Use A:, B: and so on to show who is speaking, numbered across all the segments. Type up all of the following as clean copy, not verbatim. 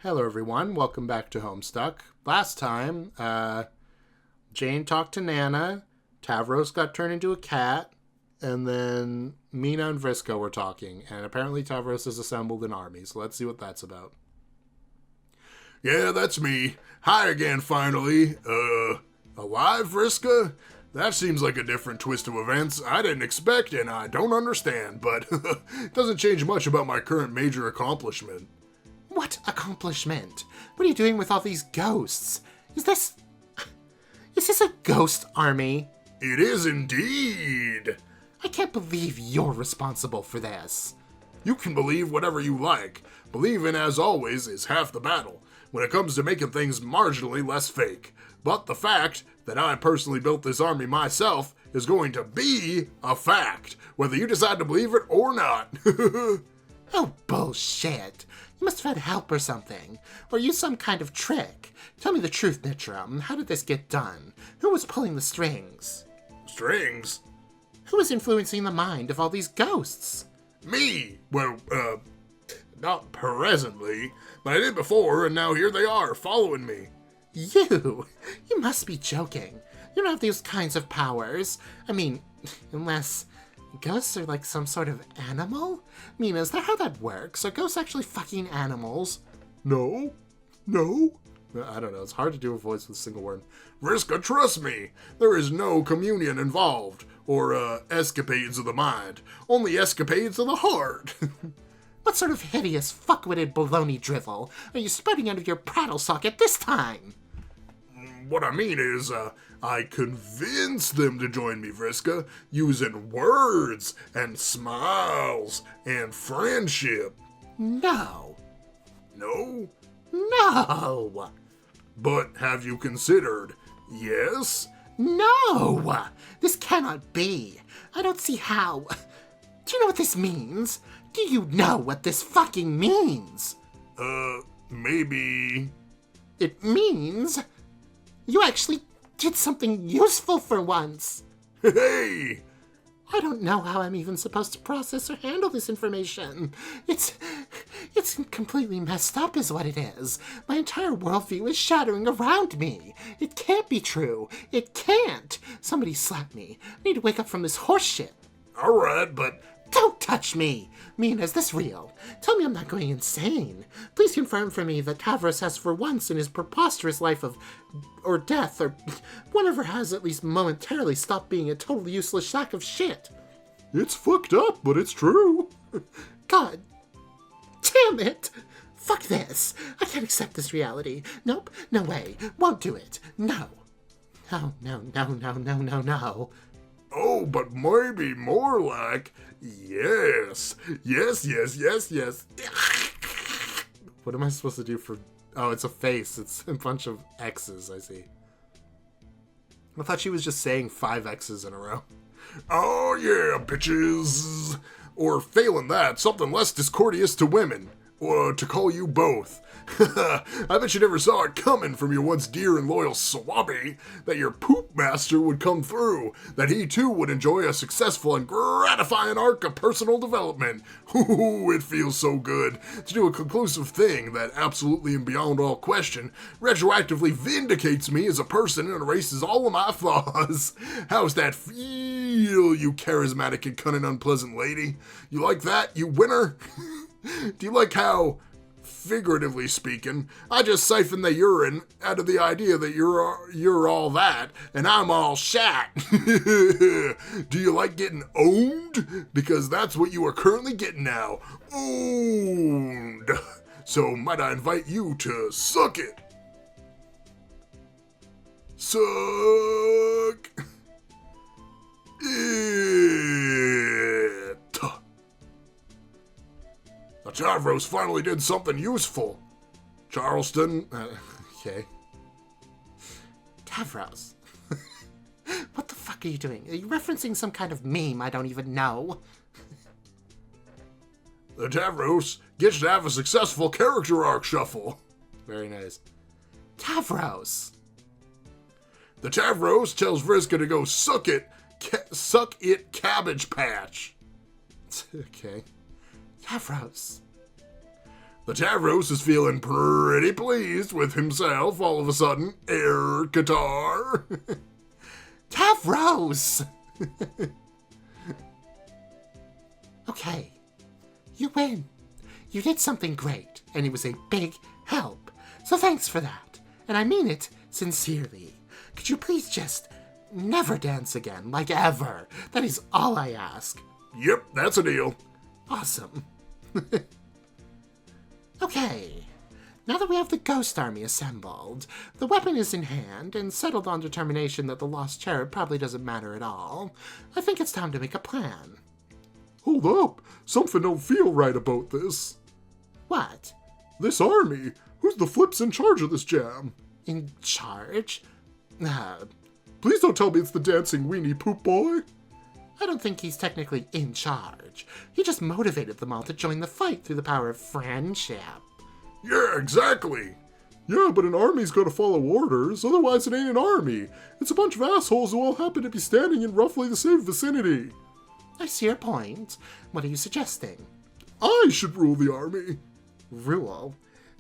A: Hello everyone, welcome back to Homestuck. Last time, Jane talked to Nana, Tavros got turned into a cat, and then Mina and Vriska were talking, and apparently Tavros has assembled an army, so let's see what that's about.
B: Yeah, that's me. Hi again, finally. Alive, Vriska? That seems like a different twist of events I didn't expect and I don't understand, but it doesn't change much about my current major accomplishment.
A: What accomplishment? What are you doing with all these ghosts? Is this a ghost army?
B: It is indeed.
A: I can't believe you're responsible for this.
B: You can believe whatever you like. Believing, as always, is half the battle when it comes to making things marginally less fake. But the fact that I personally built this army myself is going to be a fact, whether you decide to believe it or not.
A: Oh, bullshit. You must have had help or something. Or used some kind of trick. Tell me the truth, Nitram. How did this get done? Who was pulling the strings?
B: Strings?
A: Who was influencing the mind of all these ghosts?
B: Me! Well, not presently, but I did before, and now here they are, following me.
A: You? You must be joking. You don't have those kinds of powers. I mean, unless ghosts are like some sort of animal? Mina, is that how that works? Are ghosts actually fucking animals?
B: No.
A: I don't know, it's hard to do a voice with a single word.
B: Vriska, trust me. There is no communion involved, or, escapades of the mind. Only escapades of the heart.
A: What sort of hideous, fuck-witted baloney drivel are you spouting out of your prattle socket this time?
B: What I mean is, I convinced them to join me, Vriska, using words and smiles and friendship.
A: No.
B: No?
A: No!
B: But have you considered yes?
A: No! This cannot be. I don't see how. Do you know what this means? Do you know what this fucking means?
B: Maybe.
A: It means you actually did something useful for once.
B: Hey!
A: I don't know how I'm even supposed to process or handle this information. It's completely messed up is what it is. My entire worldview is shattering around me. It can't be true. It can't. Somebody slap me. I need to wake up from this horse shit.
B: Alright, but...
A: Don't touch me! Mina, is this real? Tell me I'm not going insane. Please confirm for me that Tavros has for once in his preposterous life or death, or whatever has at least momentarily stopped being a totally useless sack of shit.
B: It's fucked up, but it's true.
A: God damn it! Fuck this! I can't accept this reality. Nope, no way. Won't do it. No. No.
B: Oh, but maybe more like, yes.
A: What am I supposed to do for... Oh, it's a face. It's a bunch of X's, I see. I thought she was just saying 5 X's in a row.
B: Oh yeah, bitches. Or failing that, something less discourteous to women. Or to call you both. I bet you never saw it coming from your once dear and loyal swabby that your poop master would come through, that he too would enjoy a successful and gratifying arc of personal development. Ooh, it feels so good to do a conclusive thing that absolutely and beyond all question retroactively vindicates me as a person and erases all of my flaws. How's that feel, you charismatic and cunning unpleasant lady? You like that, you winner? Do you like how, figuratively speaking, I just siphon the urine out of the idea that you're all that, and I'm all shat? Do you like getting owned? Because that's what you are currently getting now. Owned. So might I invite you to suck it? Suck it. Now, Tavros finally did something useful. Charleston.
A: Okay. Tavros. What the fuck are you doing? Are you referencing some kind of meme I don't even know?
B: The Tavros gets to have a successful character arc shuffle.
A: Very nice. Tavros.
B: The Tavros tells Vriska to go suck it Cabbage Patch.
A: Okay. Tavros.
B: The Tavros is feeling pretty pleased with himself all of a sudden. Air guitar.
A: Tavros! Okay, you win. You did something great, and it was a big help. So thanks for that. And I mean it sincerely. Could you please just never dance again, like ever? That is all I ask.
B: Yep, that's a deal.
A: Awesome. Okay. Now that we have the ghost army assembled, the weapon is in hand, and settled on determination that the lost cherub probably doesn't matter at all, I think it's time to make a plan.
B: Hold up. Something don't feel right about this.
A: What?
B: This army. Who's the flips in charge of this jam?
A: In charge?
B: Please don't tell me it's the dancing weenie poop boy.
A: I don't think he's technically in charge. He just motivated them all to join the fight through the power of friendship.
B: Yeah, exactly. Yeah, but an army's gotta follow orders, otherwise it ain't an army. It's a bunch of assholes who all happen to be standing in roughly the same vicinity.
A: I see your point. What are you suggesting?
B: I should rule the army.
A: Rule?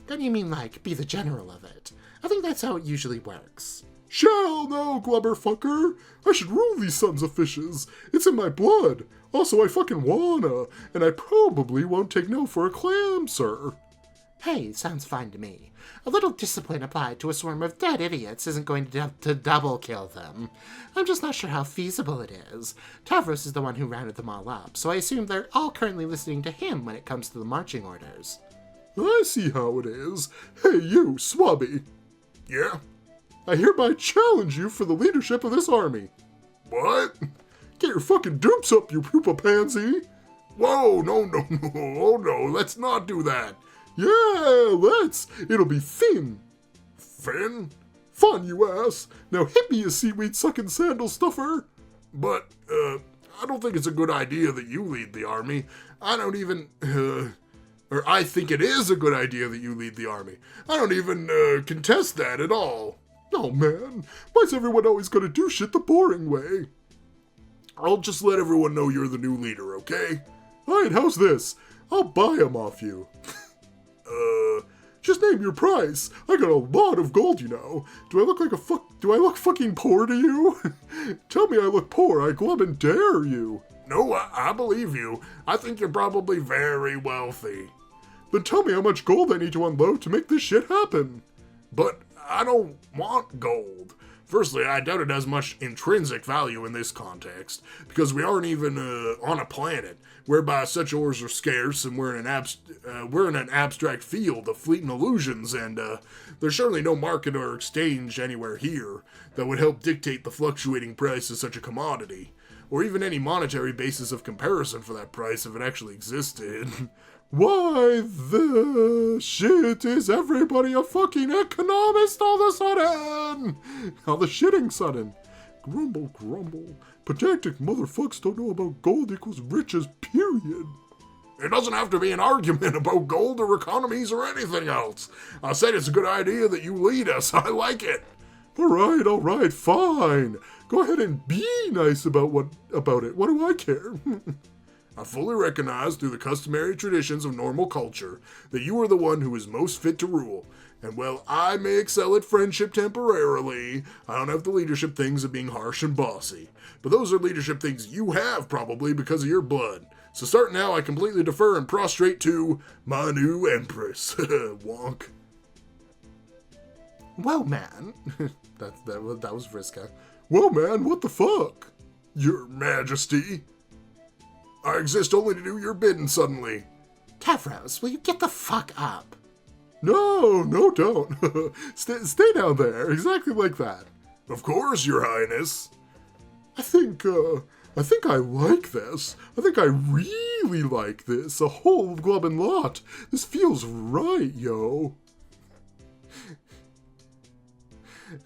A: Then you mean, like, be the general of it. I think that's how it usually works.
B: Shall no, glubberfucker. I should rule these sons of fishes. It's in my blood. Also, I fucking wanna, and I probably won't take no for a clam, sir.
A: Hey, sounds fine to me. A little discipline applied to a swarm of dead idiots isn't going to double kill them. I'm just not sure how feasible it is. Tavros is the one who rounded them all up, so I assume they're all currently listening to him when it comes to the marching orders.
B: I see how it is. Hey, you, Swabby. Yeah? I hereby challenge you for the leadership of this army. What? Get your fucking dupes up, you poopa pansy. Whoa, no, oh no, let's not do that. Yeah, let's. It'll be fin. Fin? Fun, you ass. Now hit me, you seaweed sucking sandal stuffer. But, I don't think it's a good idea that you lead the army. I don't even, or I think it is a good idea that you lead the army. I don't even, contest that at all. Oh man, why's everyone always gonna do shit the boring way? I'll just let everyone know you're the new leader, okay? Alright, how's this? I'll buy 'em off you. Just name your price. I got a lot of gold, you know. Do I look fucking poor to you? Tell me I look poor, I glub and dare you. No, I believe you. I think you're probably very wealthy. Then tell me how much gold I need to unload to make this shit happen. But I don't want gold. Firstly, I doubt it has much intrinsic value in this context, because we aren't even on a planet whereby such ores are scarce, and we're in an abstract field of fleeting illusions, and there's surely no market or exchange anywhere here that would help dictate the fluctuating price of such a commodity, or even any monetary basis of comparison for that price if it actually existed. Why the shit is everybody a fucking economist all of a sudden? All the shitting sudden. Grumble, grumble. Pedantic motherfucks don't know about gold equals riches, period. It doesn't have to be an argument about gold or economies or anything else. I said it's a good idea that you lead us. I like it. All right, fine. Go ahead and be nice about it. What do I care? I fully recognize through the customary traditions of normal culture that you are the one who is most fit to rule, and while I may excel at friendship temporarily, I don't have the leadership things of being harsh and bossy. But those are leadership things you have probably because of your blood. So starting now, I completely defer and prostrate to my new empress. Wonk.
A: Well, man. that was Vriska.
B: Well, man, what the fuck? Your Majesty. I exist only to do your bidding suddenly.
A: Tavros, will you get the fuck up?
B: No, don't. Stay down there, exactly like that. Of course, Your Highness. I think I like this. I think I really like this. A whole glubbin' lot. This feels right, yo.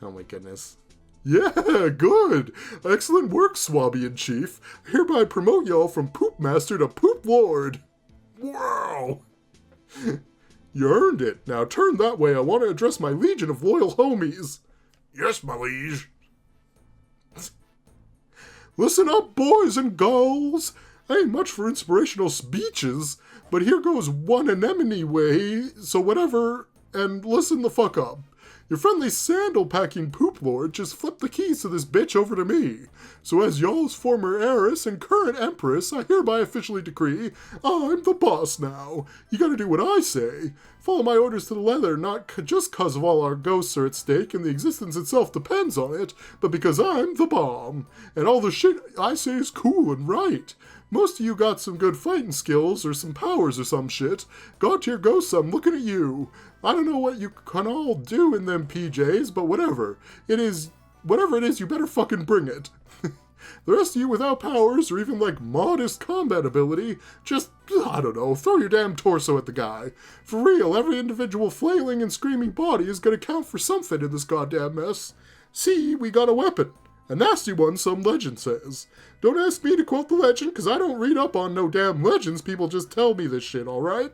A: Oh my goodness.
B: Yeah, good. Excellent work, Swabby in Chief. I hereby promote y'all from Poop Master to Poop Lord. Wow. You earned it. Now turn that way. I want to address my legion of loyal homies. Yes, my liege. Listen up, boys and girls. I ain't much for inspirational speeches. But here goes one anemone way, so whatever, and listen the fuck up. Your friendly sandal-packing poop lord just flipped the keys to this bitch over to me. So as y'all's former heiress and current empress, I hereby officially decree I'm the boss now. You gotta do what I say. Follow my orders to the letter, not just cause of all our ghosts are at stake and the existence itself depends on it, but because I'm the bomb. And all the shit I say is cool and right. Most of you got some good fighting skills or some powers or some shit. God tier ghosts, I'm looking at you. I don't know what you can all do in them PJs, but whatever it is, you better fucking bring it. The rest of you without powers or even like modest combat ability, just, I don't know, throw your damn torso at the guy. For real, every individual flailing and screaming body is gonna count for something in this goddamn mess. See, we got a weapon. A nasty one, some legend says. Don't ask me to quote the legend, because I don't read up on no damn legends, people just tell me this shit, alright?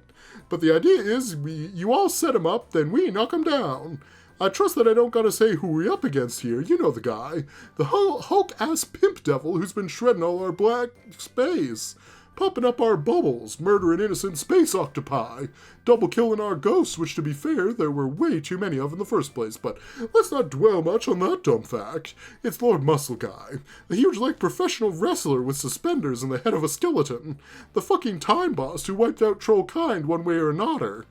B: But the idea is, you all set him up, then we knock him down. I trust that I don't gotta say who we up against here, you know the guy. The Hulk-ass pimp devil who's been shredding all our black space. Popping up our bubbles, murdering innocent space octopi, double killing our ghosts, which to be fair, there were way too many of in the first place, but let's not dwell much on that dumb fact. It's Lord Muscle Guy, a huge like professional wrestler with suspenders and the head of a skeleton, the fucking time boss who wiped out Trollkind one way or another.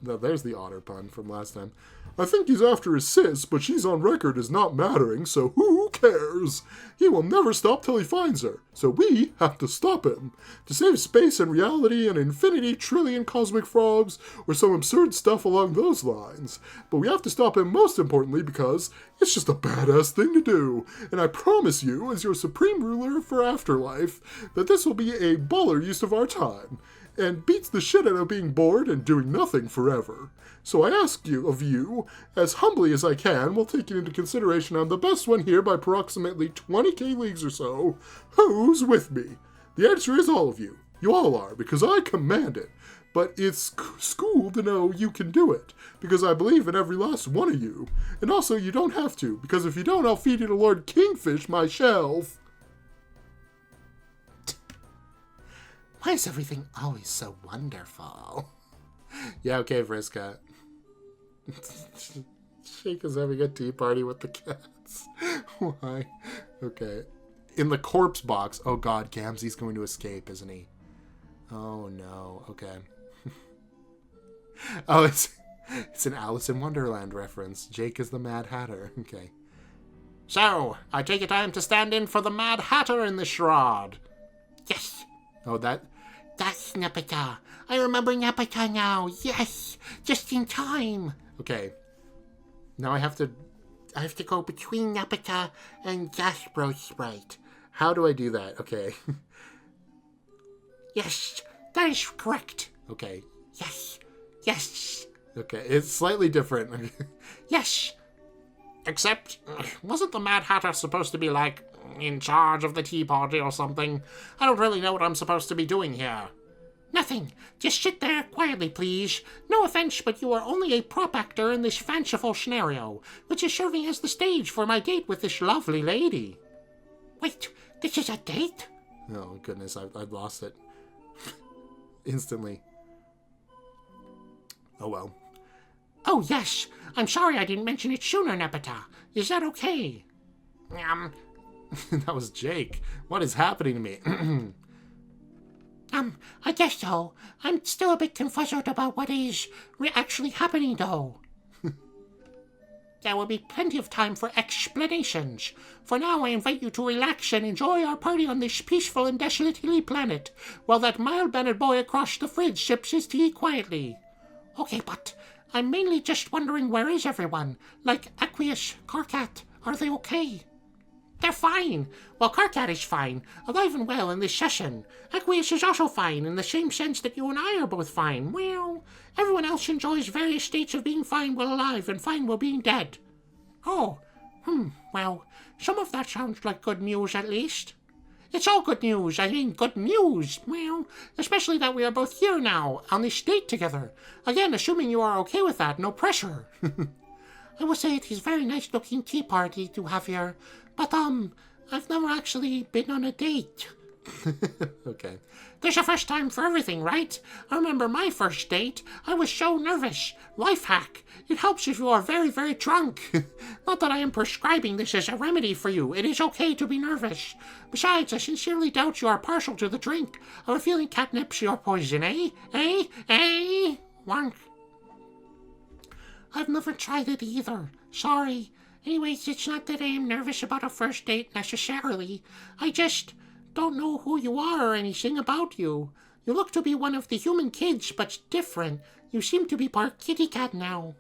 B: Now there's the otter pun from last time. I think he's after his sis, but she's on record as not mattering, so who cares? He will never stop till he finds her, so we have to stop him. To save space and reality and infinity trillion cosmic frogs, or some absurd stuff along those lines. But we have to stop him most importantly because it's just a badass thing to do. And I promise you, as your supreme ruler for afterlife, that this will be a baller use of our time. And beats the shit out of being bored and doing nothing forever. So I ask you, of you, as humbly as I can, while taking into consideration I'm the best one here by approximately 20k leagues or so, who's with me? The answer is all of you. You all are, because I command it. But it's cool to know you can do it, because I believe in every last one of you. And also, you don't have to, because if you don't, I'll feed you to Lord Kingfish myself.
A: Why is everything always so wonderful? Yeah, okay, Vriska. Shake is having a tea party with the cats. Why? Okay. In the corpse box. Oh god, Gamzee's going to escape, isn't he? Oh no. Okay. Oh, it's an Alice in Wonderland reference. Jake is the Mad Hatter. Okay. So, I take it I'm to stand in for the Mad Hatter in the shroud. Yes. Oh, that's Nepeta. I remember Nepeta now. Yes, just in time. Okay. Now I have to go between Nepeta and Gaspro Sprite. How do I do that? Okay. Yes, that is correct. Okay. Yes. Yes. Okay, it's slightly different. Yes. Except, wasn't the Mad Hatter supposed to be like in charge of the tea party or something? I don't really know what I'm supposed to be doing here. Nothing. Just sit there quietly, please. No offense, but you are only a prop actor in this fanciful scenario, which is serving as the stage for my date with this lovely lady. Wait, this is a date? Oh, goodness, I've lost it. Instantly. Oh, well. Oh, yes. I'm sorry I didn't mention it sooner, Nepeta. Is that okay? That was Jake. What is happening to me? I guess so. I'm still a bit confuzzled about what is actually happening, though. There will be plenty of time for explanations. For now, I invite you to relax and enjoy our party on this peaceful and desolate hilly planet, while that mild-mannered boy across the fridge sips his tea quietly. Okay, but I'm mainly just wondering, where is everyone? Like Aqueous, Carcat, are they okay? They're fine. Well, Carcat is fine, alive and well in this session. Aqueous is also fine, in the same sense that you and I are both fine. Well, everyone else enjoys various states of being fine while alive and fine while being dead. Oh, well, some of that sounds like good news at least. It's all good news. I mean, good news. Well, especially that we are both here now, on this date together. Again, assuming you are okay with that, no pressure. I will say it is a very nice-looking tea party to have here, but, I've never actually been on a date. Okay. There's a first time for everything, right? I remember my first date. I was so nervous. Life hack. It helps if you are very, very drunk. Not that I am prescribing this as a remedy for you. It is okay to be nervous. Besides, I sincerely doubt you are partial to the drink. I have a feeling catnip's your poison, eh? Eh? Eh? Wank. I've never tried it either. Sorry. Anyways, it's not that I am nervous about a first date necessarily. I just don't know who you are or anything about you. You look to be one of the human kids, but different. You seem to be part kitty cat now.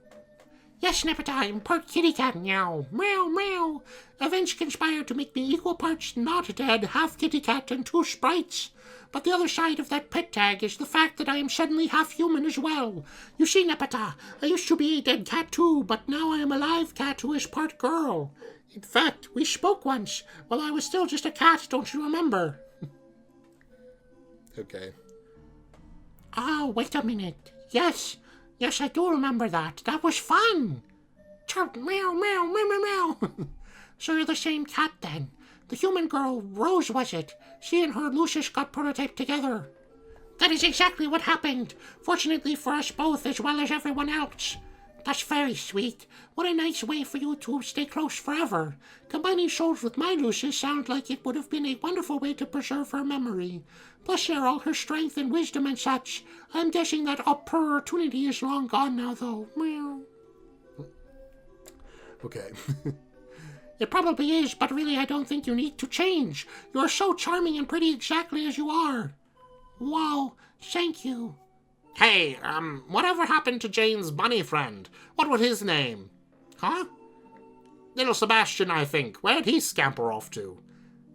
A: Yes, Nepeta, I'm part kitty cat now. Meow, meow. Events conspire to make me equal parts not dead, half kitty cat, and two sprites. But the other side of that pet tag is the fact that I am suddenly half human as well. You see, Nepeta, I used to be a dead cat too, but now I am a live cat who is part girl. In fact, we spoke once, while I was still just a cat, don't you remember? Okay. Oh, wait a minute. Yes, I do remember that. That was fun. Chirp, meow, meow, meow, meow, meow. So you're the same cat then. The human girl, Rose, was it? She and her Lucius got prototyped together. That is exactly what happened. Fortunately for us both, as well as everyone else. That's very sweet. What a nice way for you to stay close forever. Combining souls with my Lucius sounds like it would have been a wonderful way to preserve her memory. Plus share all her strength and wisdom and such. I'm guessing that opportunity is long gone now, though. Meow.
B: Okay.
A: It probably is, but really I don't think you need to change. You are so charming and pretty exactly as you are. Wow, thank you. Hey, whatever happened to Jane's bunny friend? What was his name? Huh? Little Sebastian, I think. Where'd he scamper off to?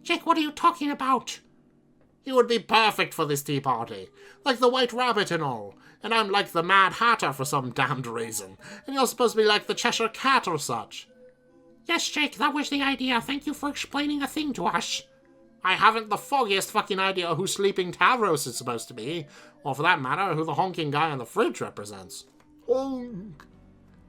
A: Jake, what are you talking about? He would be perfect for this tea party. Like the White Rabbit and all. And I'm like the Mad Hatter for some damned reason. And you're supposed to be like the Cheshire Cat or such. Yes, Jake, that was the idea. Thank you for explaining a thing to us. I haven't the foggiest fucking idea who Sleeping Tavros is supposed to be. Or for that matter, who the honking guy on the fridge represents. Honk.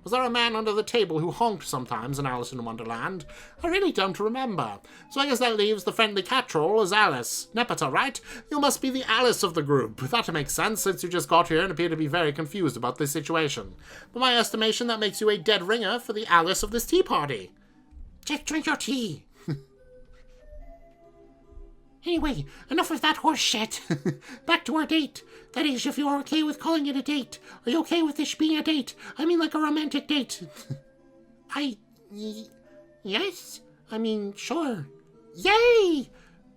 A: Was there a man under the table who honked sometimes in Alice in Wonderland? I really don't remember. So I guess that leaves the friendly cat troll as Alice. Nepeta, right? You must be the Alice of the group. That makes sense, since you just got here and appear to be very confused about this situation. By my estimation, that makes you a dead ringer for the Alice of this tea party. Jake, drink your tea. Anyway, enough of that horse shit. Back to our date. That is, if you're okay with calling it a date. Are you okay with this being a date? I mean like a romantic date. Yes? I mean, sure. Yay!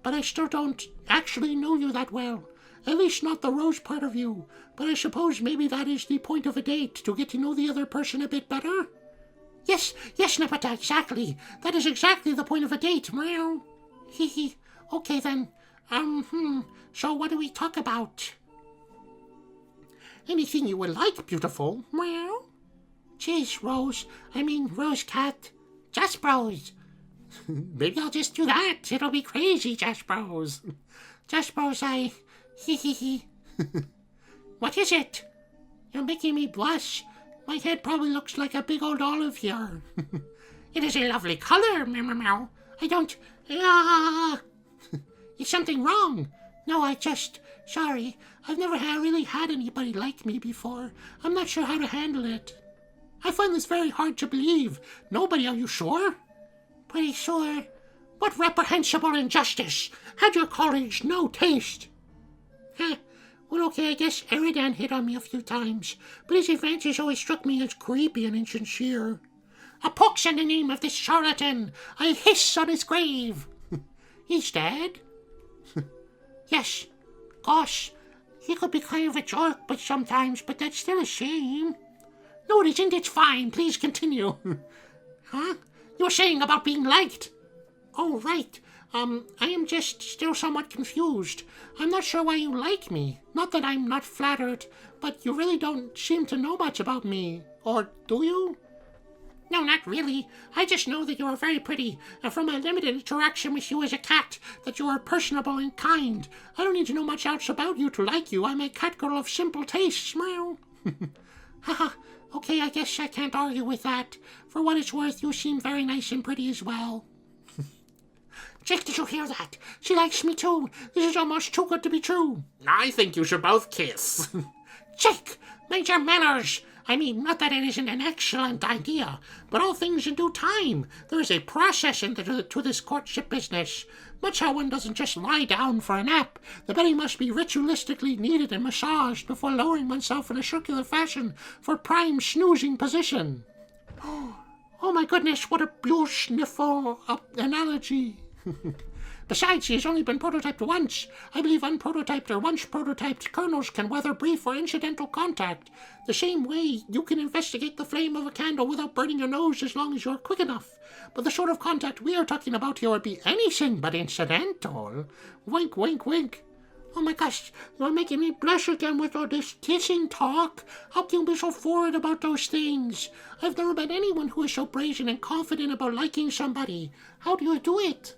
A: But I still don't actually know you that well. At least not the Rose part of you. But I suppose maybe that is the point of a date, to get to know the other person a bit better? Yes, Nepeta, exactly. That is exactly the point of a date. Meow. Hee hee. Okay then. So what do we talk about? Anything you would like, beautiful. Meow. Jeez, Rose. I mean, Rose Cat. Just Bros. Maybe I'll just do that. It'll be crazy, Just Bros. Just Bros, hee hee. What is it? You're making me blush. My head probably looks like a big old olive here. It is a lovely color, meow meow meow. I don't... Is something wrong? No, sorry. I've never really had anybody like me before. I'm not sure how to handle it. I find this very hard to believe. Nobody, are you sure? Pretty sure. What reprehensible injustice! Had your colleagues no taste? Well, okay, I guess Eridan hit on me a few times, but his advances always struck me as creepy and insincere. A pox in the name of this charlatan! I hiss on his grave! He's dead? Yes. Gosh, he could be kind of a jerk sometimes, but that's still a shame. No, it isn't. It's fine. Please continue. Huh? You were saying about being liked. Oh, right. I am just still somewhat confused. I'm not sure why you like me. Not that I'm not flattered, but you really don't seem to know much about me. Or do you? No, not really. I just know that you are very pretty, and from my limited interaction with you as a cat, that you are personable and kind. I don't need to know much else about you to like you. I'm a cat girl of simple tastes. Meow. Haha. Okay, I guess I can't argue with that. For what it's worth, you seem very nice and pretty as well. Jake, did you hear that? She likes me too. This is almost too good to be true. I think you should both kiss. Jake, mind your manners. I mean, not that it isn't an excellent idea, but all things in due time. There is a process to this courtship business. Much how one doesn't just lie down for a nap. The belly must be ritualistically kneaded and massaged before lowering oneself in a circular fashion for prime snoozing position. Oh my goodness, what a beautiful analogy. Besides, he has only been prototyped once. I believe unprototyped or once prototyped kernels can weather brief or incidental contact. The same way you can investigate the flame of a candle without burning your nose as long as you're quick enough. But the sort of contact we are talking about here would be anything but incidental. Wink, wink, wink. Oh my gosh, you're making me blush again with all this kissing talk. How can you be so forward about those things? I've never met anyone who is so brazen and confident about liking somebody. How do you do it?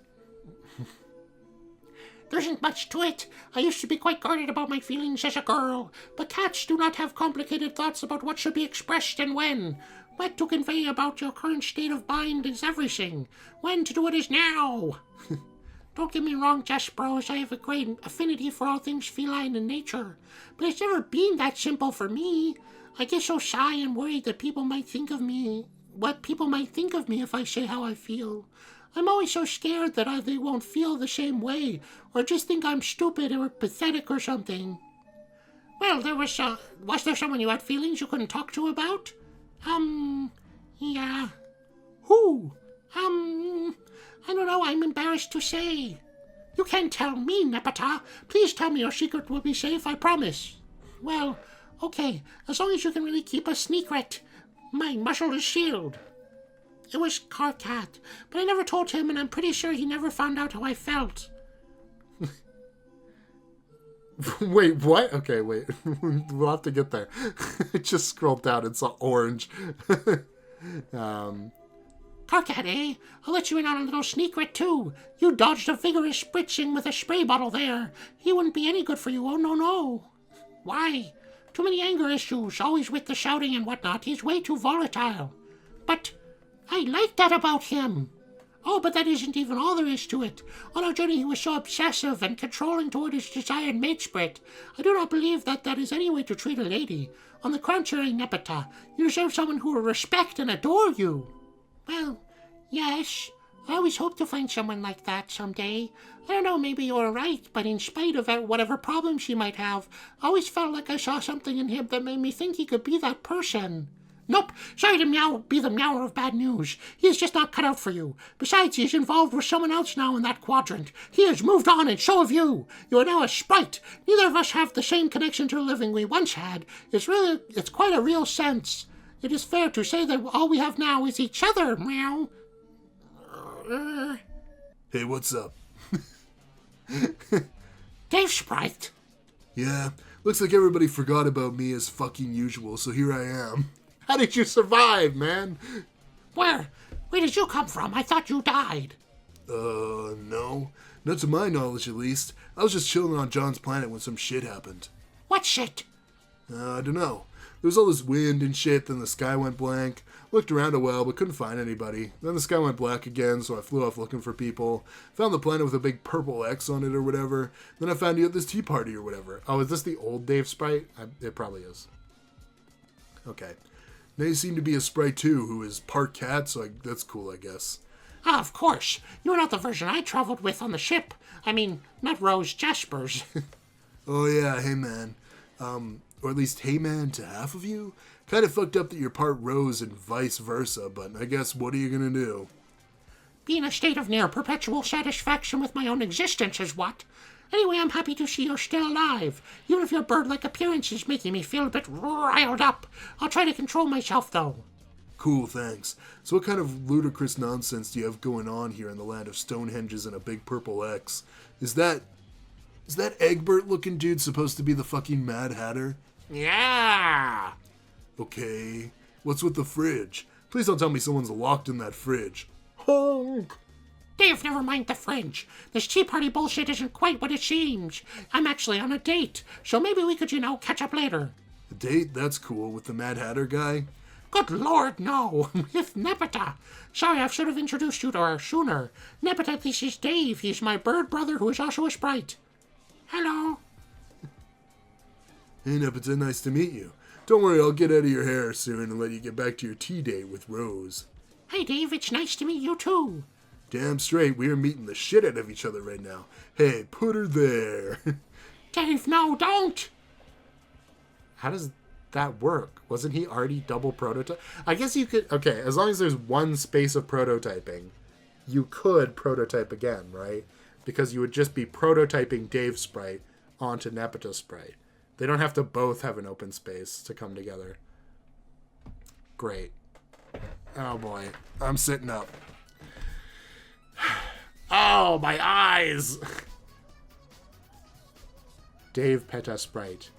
A: There isn't much to it. I used to be quite guarded about my feelings as a girl, but cats do not have complicated thoughts about what should be expressed and when. What to convey about your current state of mind is everything. When to do it is now. Don't get me wrong, Jasperos, I have a great affinity for all things feline in nature, but it's never been that simple for me. I get so shy and worried that people might think of me, what people might think of me if I say how I feel. I'm always so scared that they won't feel the same way, or just think I'm stupid or pathetic or something. Well, was there someone you had feelings you couldn't talk to about? Yeah. Who? I don't know, I'm embarrassed to say. You can't tell me, Nepeta. Please tell me your secret will be safe, I promise. Well, okay, as long as you can really keep a secret. My muscle is sealed. It was Carcat, but I never told him, and I'm pretty sure he never found out how I felt.
B: Wait, what? Okay, wait. We'll have to get there. I just scrolled down and saw orange.
A: Carcat, eh? I'll let you in on a little secret, too. You dodged a vigorous spritzing with a spray bottle there. He wouldn't be any good for you, oh no. Why? Too many anger issues, always with the shouting and whatnot. He's way too volatile. But I like that about him. Oh, but that isn't even all there is to it. On our journey, he was so obsessive and controlling toward his desired mate split. I do not believe that is any way to treat a lady. On the contrary, Nepeta, you deserve someone who will respect and adore you. Well, yes. I always hope to find someone like that someday. I don't know, maybe you're right, but in spite of whatever problems he might have, I always felt like I saw something in him that made me think he could be that person. Nope, sorry to be the meower of bad news. He is just not cut out for you. Besides, he is involved with someone else now in that quadrant. He has moved on, and so have you. You are now a sprite. Neither of us have the same connection to the living we once had. It's quite a real sense. It is fair to say that all we have now is each other, meow.
B: Hey, what's up?
A: Dave Sprite.
B: Yeah, looks like everybody forgot about me as fucking usual, so here I am. How did you survive, man?
A: Where did you come from? I thought you died.
B: No. Not to my knowledge, at least. I was just chilling on John's planet when some shit happened.
A: What shit?
B: I don't know. There was all this wind and shit, then the sky went blank. Looked around a while, but couldn't find anybody. Then the sky went black again, so I flew off looking for people. Found the planet with a big purple X on it or whatever. Then I found you at this tea party or whatever. Oh, is this the old Dave Sprite? It probably is. Okay. Now you seem to be a sprite too, who is part cat, so that's cool, I guess.
A: Ah, of course. You're not the version I traveled with on the ship. I mean, not Rose Jaspers.
B: Oh yeah, hey man. Or at least hey man to half of you? Kind of fucked up that you're part Rose and vice versa, but I guess what are you gonna do?
A: Be in a state of near perpetual satisfaction with my own existence is what? Anyway, I'm happy to see you're still alive. Even if your bird-like appearance is making me feel a bit riled up. I'll try to control myself, though.
B: Cool, thanks. So what kind of ludicrous nonsense do you have going on here in the land of Stonehenges and a big purple X? Is that Egbert-looking dude supposed to be the fucking Mad Hatter?
A: Yeah.
B: Okay. What's with the fridge? Please don't tell me someone's locked in that fridge. Honk!
A: Dave, never mind the fridge. This tea party bullshit isn't quite what it seems. I'm actually on a date, so maybe we could, catch up later.
B: A date? That's cool. With the Mad Hatter guy?
A: Good lord, no. If Nepeta. Sorry, I should have introduced you to her sooner. Nepeta, this is Dave. He's my bird brother who is also a sprite. Hello.
B: Hey, Nepeta, nice to meet you. Don't worry, I'll get out of your hair soon and let you get back to your tea date with Rose.
A: Hey, Dave, it's nice to meet you, too.
B: Damn straight, we are meeting the shit out of each other right now. Hey, put her there.
A: Dave, no, don't.
C: How does that work? Wasn't he already double prototype? I guess you could... Okay, as long as there's one space of prototyping, you could prototype again, right? Because you would just be prototyping Dave's sprite onto Nepeta's sprite. They don't have to both have an open space to come together. Great. Oh boy. I'm sitting up. Oh, my eyes! Dave Peta Sprite.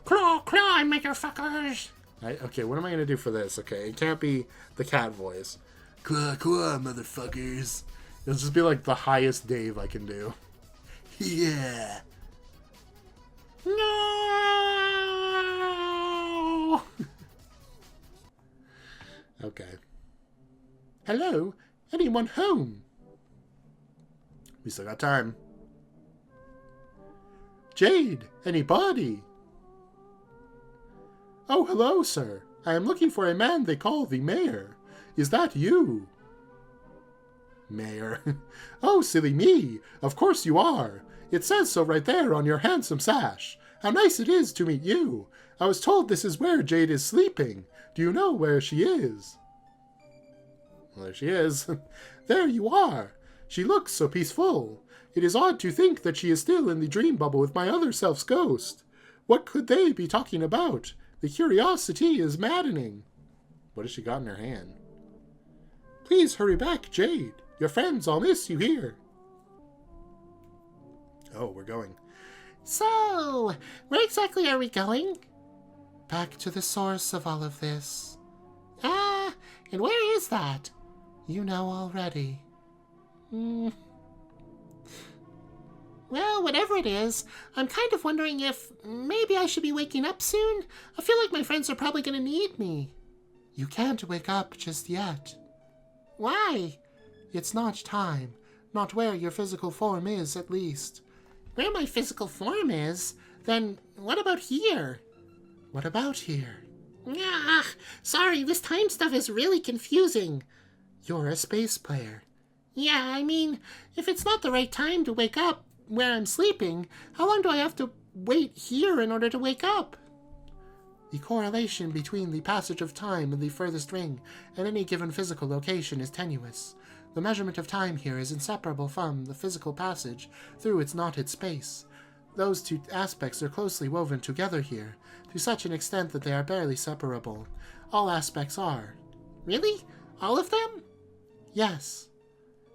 A: Claw, motherfuckers.
C: Okay, what am I going to do for this? Okay, it can't be the cat voice.
B: Claw, claw, motherfuckers.
C: It'll just be like the highest Dave I can do.
B: Yeah.
A: No.
C: Okay.
A: Hello? Anyone home?
C: We still got time.
A: Jade, anybody?
C: Oh, hello, sir. I am looking for a man they call the mayor. Is that you? Mayor. Oh, silly me. Of course you are. It says so right there on your handsome sash. How nice it is to meet you. I was told this is where Jade is sleeping. Do you know where she is? Well, there she is. There you are. She looks so peaceful. It is odd to think that she is still in the dream bubble with my other self's ghost. What could they be talking about? The curiosity is maddening. What has she got in her hand? Please hurry back, Jade. Your friends all miss you here. Oh, we're going.
A: So, where exactly are we going?
C: Back to the source of all of this.
A: And where is that?
C: You know already.
A: Well, whatever it is, I'm kind of wondering if maybe I should be waking up soon. I feel like my friends are probably going to need me.
C: You can't wake up just yet.
A: Why?
C: It's not time. Not where your physical form is, at least.
A: Where my physical form is? Then what about here?
C: What about here?
A: Sorry, this time stuff is really confusing.
C: You're a space player.
A: Yeah, I mean, if it's not the right time to wake up where I'm sleeping, how long do I have to wait here in order to wake up?
C: The correlation between the passage of time and the furthest ring at any given physical location is tenuous. The measurement of time here is inseparable from the physical passage through its knotted space. Those two aspects are closely woven together here, to such an extent that they are barely separable. All aspects are.
A: Really? All of them?
C: Yes.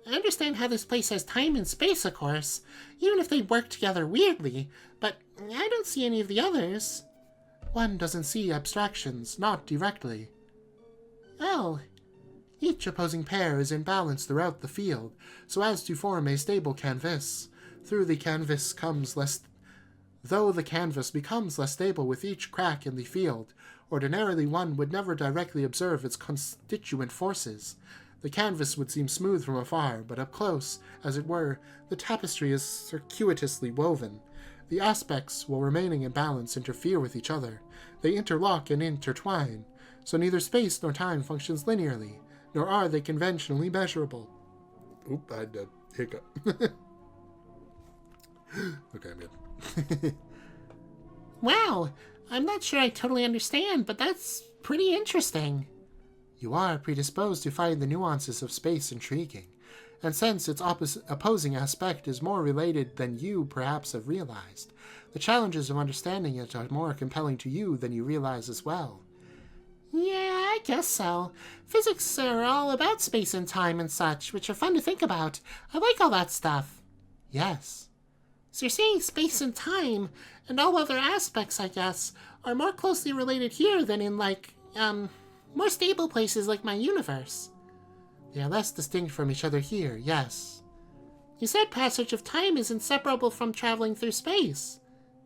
A: I understand how this place has time and space, of course, even if they work together weirdly, but I don't see any of the others.
C: One doesn't see abstractions, not directly.
A: Oh.
C: Each opposing pair is in balance throughout the field, so as to form a stable canvas. Though the canvas becomes less stable with each crack in the field, ordinarily one would never directly observe its constituent forces. The canvas would seem smooth from afar, but up close, as it were, the tapestry is circuitously woven. The aspects, while remaining in balance, interfere with each other. They interlock and intertwine, so neither space nor time functions linearly, nor are they conventionally measurable. Oop, I had a hiccup. Okay, I'm good.
A: Wow, I'm not sure I totally understand, but that's pretty interesting.
C: You are predisposed to find the nuances of space intriguing, and since its opposing aspect is more related than you perhaps have realized, the challenges of understanding it are more compelling to you than you realize as well.
A: Yeah, I guess so. Physics are all about space and time and such, which are fun to think about. I like all that stuff.
C: Yes.
A: So you're saying space and time, and all other aspects, I guess, are more closely related here than in, more stable places like my universe.
C: They are less distinct from each other here, yes.
A: You said passage of time is inseparable from traveling through space.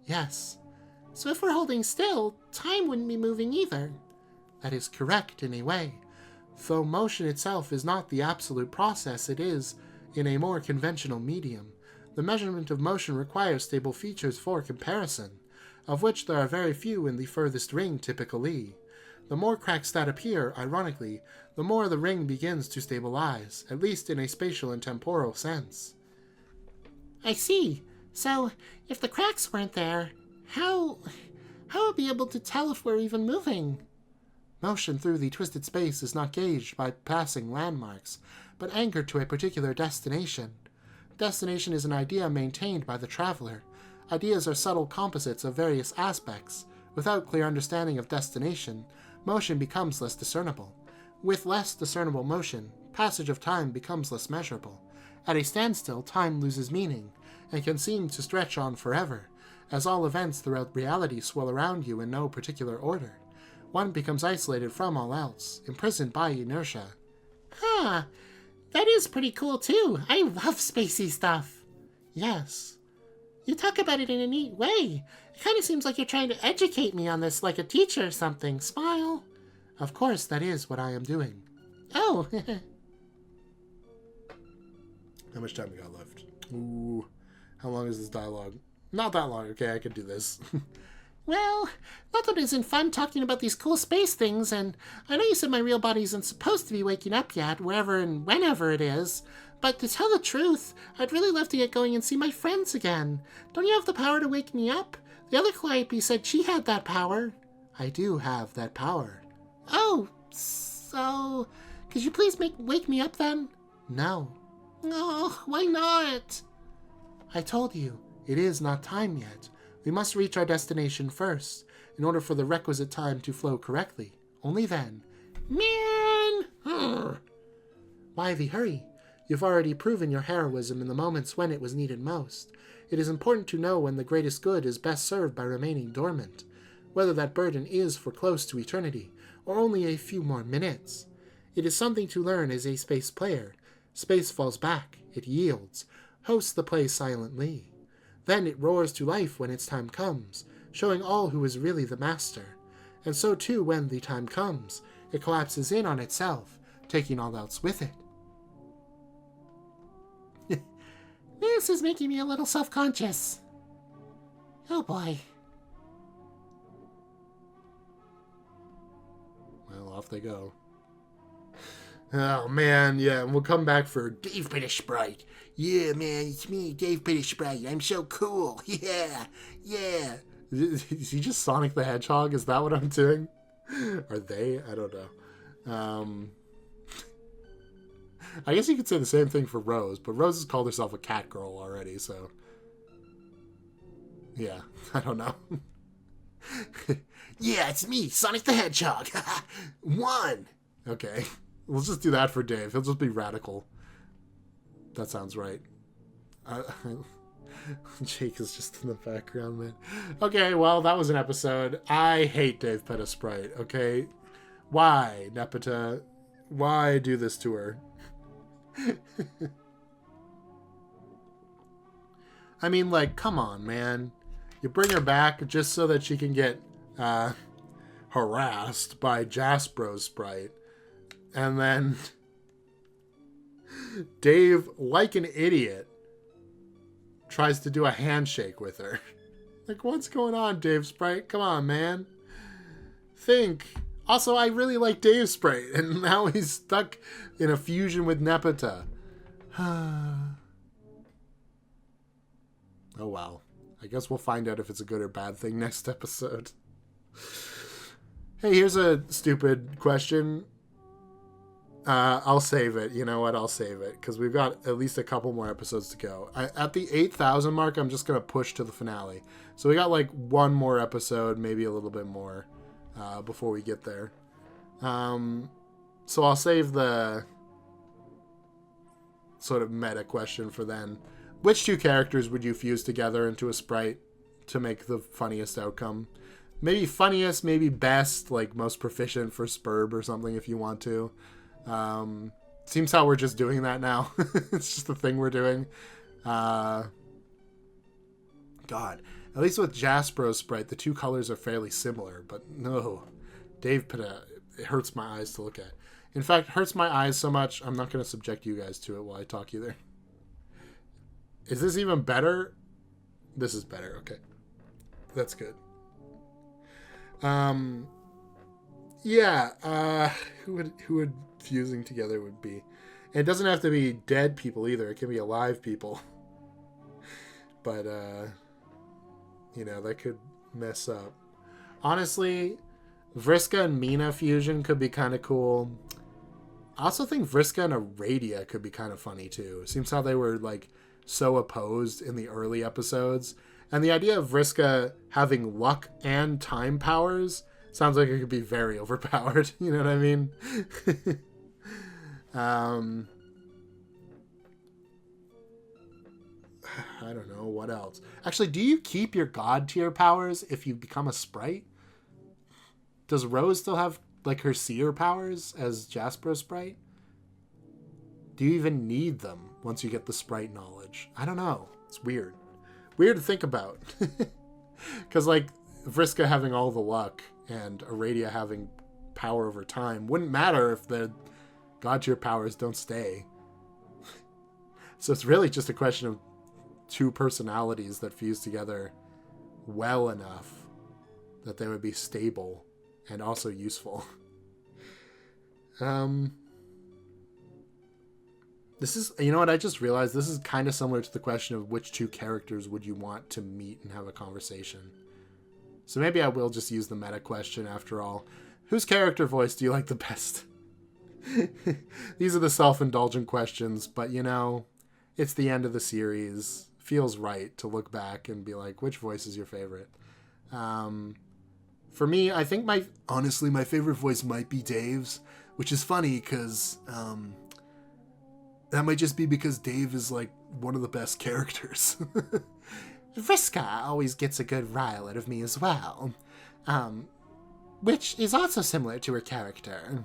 C: Yes.
A: So if we're holding still, time wouldn't be moving either. That is correct in a way. Though motion itself is not the absolute process it is in a more conventional medium, the measurement of motion requires stable features for comparison, of which there are very few in the furthest ring typically. The more cracks that appear, ironically, the more the ring begins to stabilize, at least in a spatial and temporal sense. I see. So, if the cracks weren't there, how would we be able to tell if we're even moving? Motion through the twisted space is not gauged by passing landmarks, but anchored to a particular destination. Destination is an idea maintained by the traveler. Ideas are subtle composites of various aspects. Without clear understanding of destination, motion becomes less discernible. With less discernible motion, passage of time becomes less measurable. At a standstill, time loses meaning, and can seem to stretch on forever, as all events throughout reality swirl around you in no particular order. One becomes isolated from all else, imprisoned by inertia. Huh, that is pretty cool too. I love spacey stuff. Yes. You talk about it in a neat way. It kind of seems like you're trying to educate me on this like a teacher or something. Smile. Of course, that is what I am doing. Oh. How much time we got left? Ooh. How long is this dialogue? Not that long. Okay, I can do this. Well, not that it isn't fun talking about these cool space things, and I know you said my real body isn't supposed to be waking up yet, wherever and whenever it is, but to tell the truth, I'd really love to get going and see my friends again. Don't you have the power to wake me up? The other Calliope said she had that power. I do have that power. Oh, so... could you please wake me up then? No. Oh, why not? I told you, it is not time yet. We must reach our destination first, in order for the requisite time to flow correctly. Only then. Man! Why the hurry? You've already proven your heroism in the moments when it was needed most. It is important to know when the greatest good is best served by remaining dormant, whether that burden is for close to eternity, or only a few more minutes. It is something to learn as a space player. Space falls back, it yields, hosts the play silently. Then it roars to life when its time comes, showing all who is really the master. And so too when the time comes, it collapses in on itself, taking all else with it. This is making me a little self-conscious. Oh boy. Well, off they go. Oh man, yeah, and we'll come back for Dave Peter Sprite. Yeah, man, it's me, Dave Peter Sprite. I'm so cool. Yeah, yeah. Is he just Sonic the Hedgehog? Is that what I'm doing? Are they? I don't know. I guess you could say the same thing for Rose, but Rose has called herself a cat girl already, so... yeah, I don't know. Yeah, it's me, Sonic the Hedgehog. One! Okay, we'll just do that for Dave. He'll just be radical. That sounds right. Jake is just in the background, man. Okay, well, that was an episode. I hate Dave Petta Sprite, okay? Why, Nepeta? Why do this to her? I mean, like, come on, man. You bring her back just so that she can get harassed by Jaspro's Sprite. And then Dave, like an idiot, tries to do a handshake with her. Like, what's going on, Dave Sprite? Come on, man. Think. Also, I really like Dave Sprite, and now he's stuck in a fusion with Nepeta. Oh, well. I guess we'll find out if it's a good or bad thing next episode. Hey, here's a stupid question. I'll save it. You know what? I'll save it, because we've got at least a couple more episodes to go. At the 8,000 mark, I'm just going to push to the finale. So we got like one more episode, maybe a little bit more, before we get there. So I'll save the sort of meta question for then. Which two characters would you fuse together into a Sprite to make the funniest outcome? Maybe funniest, maybe best, like most proficient for Spurb or something if you want to. Seems how we're just doing that now. It's just the thing we're doing. God. At least with Jaspro's Sprite, the two colors are fairly similar, but no. Dave Petta,
C: it hurts my eyes to look at. In fact, it hurts my eyes so much, I'm not going to subject you guys to it while I talk either. Is this even better? This is better. Okay. That's good. Yeah, who would fusing together would be? And it doesn't have to be dead people either. It can be alive people. But, that could mess up. Honestly, Vriska and Mina fusion could be kind of cool. I also think Vriska and Aradia could be kind of funny too. Seems how they were like so opposed in the early episodes. And the idea of Vriska having luck and time powers sounds like it could be very overpowered. You know what I mean? I don't know. What else? Actually, do you keep your god tier powers if you become a sprite? Does Rose still have, like, her seer powers as Jasper's sprite? Do you even need them once you get the sprite knowledge? I don't know. It's weird. Weird to think about. Because, like, Vriska having all the luck and Aradia having power over time wouldn't matter if the god tier powers don't stay. So it's really just a question of two personalities that fuse together well enough that they would be stable and also useful. This is, you know what, I just realized this is kind of similar to the question of which two characters would you want to meet and have a conversation. So maybe I will just use the meta question after all. Whose character voice do you like the best? These are the self-indulgent questions, but it's the end of the series. Feels right to look back and be like, which voice is your favorite? For me, I think honestly, my favorite voice might be Dave's, which is funny because that might just be because Dave is like one of the best characters. Vriska always gets a good rile out of me as well, which is also similar to her character.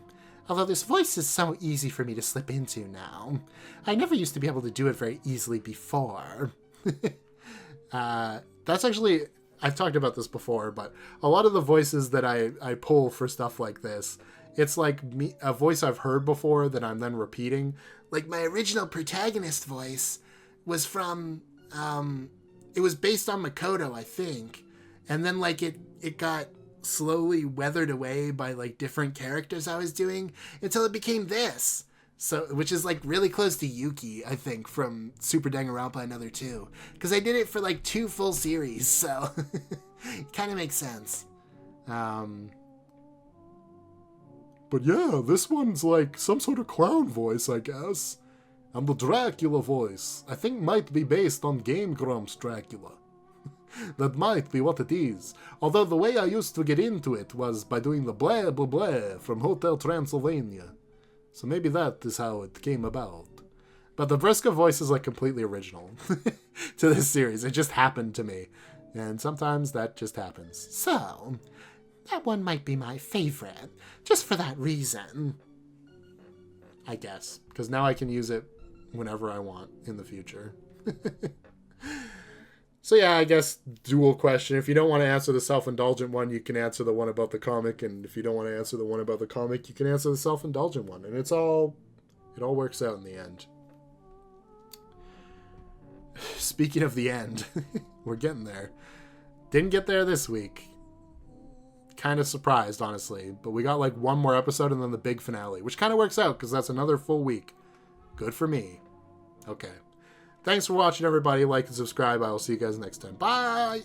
C: Although this voice is so easy for me to slip into now. I never used to be able to do it very easily before. That's actually, I've talked about this before, but a lot of the voices that I pull for stuff like this, it's like a voice I've heard before that I'm then repeating. Like my original protagonist voice was from, it was based on Makoto, I think. And then like it got slowly weathered away by like different characters I was doing until it became this. So, which is like really close to Yuki, I think, from Super Danganronpa Another 2. Because I did it for like 2 full series, so it kind of makes sense. But yeah, this one's like some sort of clown voice, I guess. And the Dracula voice, I think might be based on Game Grumps Dracula. That might be what it is. Although the way I used to get into it was by doing the blah blah blah from Hotel Transylvania. So maybe that is how it came about. But the Vriska voice is like completely original to this series. It just happened to me. And sometimes that just happens. So, that one might be my favorite. Just for that reason. I guess. Because now I can use it whenever I want in the future. So yeah, I guess dual question. If you don't want to answer the self-indulgent one, you can answer the one about the comic. And if you don't want to answer the one about the comic, you can answer the self-indulgent one. And it all works out in the end. Speaking of the end, we're getting there. Didn't get there this week. Kind of surprised, honestly. But we got like one more episode and then the big finale, which kind of works out because that's another full week. Good for me. Okay. Thanks for watching, everybody. Like and subscribe. I will see you guys next time. Bye!